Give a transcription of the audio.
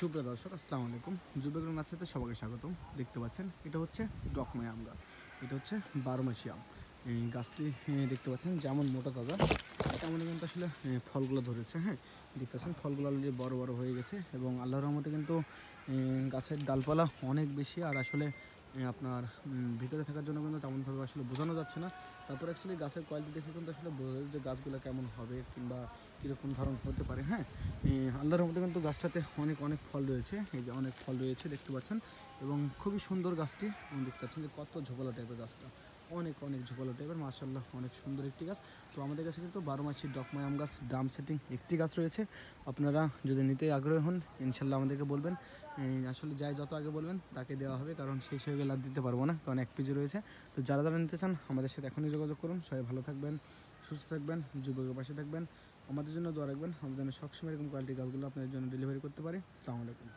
সুপ্রিয় দর্শক, আসসালামু আলাইকুম। যুবক নাচাতে সবাইকে স্বাগতম। দেখতে পাচ্ছেন এটা হচ্ছে ডকমাই আম গাছ। এটা হচ্ছে 12 মাসি আম। এই গাছটি দেখতে পাচ্ছেন যেমন মোটা তাজা তেমনই কিন্তু আসলে ফলগুলো ধরেছে। হ্যাঁ, দেখতে পাচ্ছেন ফলগুলো অলরেডি বড় বড় হয়ে গেছে এবং আল্লাহর রহমতে কিন্তু গাছের ডালপালা অনেক বেশি। আর আসলে আপনার ভিতরে থাকার জন্য কিন্তু তেমনভাবে আসলে বোঝানো যাচ্ছে না। তারপর অ্যাকচুয়ালি গাছের কোয়ালিটি দেখে কিন্তু আসলে বোঝা যায় যে গাছগুলো কেমন হবে কিংবা কীরকম ধরন হতে পারে। হ্যাঁ, আল্লাহর রহমতে কিন্তু গাছটাতে অনেক অনেক ফল রয়েছে। এই যে অনেক ফল রয়েছে দেখতে পাচ্ছেন এবং খুবই সুন্দর গাছটি। এবং দেখতে পাচ্ছেন যে কত ঝোপালো টাইপের গাছটা, অনেক অনেক ঝোপালো টাইপের, মাশাআল্লাহ অনেক সুন্দর একটি গাছ। তো আমাদের কাছে কিন্তু 12 মাসি ডকমাই আম গাছ ড্রাম সেটিং একটি গাছ রয়েছে। আপনারা যদি নিতে আগ্রহী হন ইনশাল্লাহ আমাদেরকে বলবেন। আসলে যাই যত আগে বলবেন তাকে দেওয়া হবে, কারণ শেষ হয়ে গেলে আর দিতে পারবো না, কারণ এক পেজে রয়েছে। তো যারা যারা নিতে চান আমাদের সাথে এখনই যোগাযোগ করুন। সবাই ভালো থাকবেন, সুস্থ থাকবেন, যুবকের পাশে থাকবেন, আমাদের জন্য দোয়া রাখবেন। আমাদের জন্য সবসময় এরকম কোয়ালিটি গাছগুলো আপনাদের জন্য ডেলিভারি করতে পারি। আসসালামু আলাইকুম।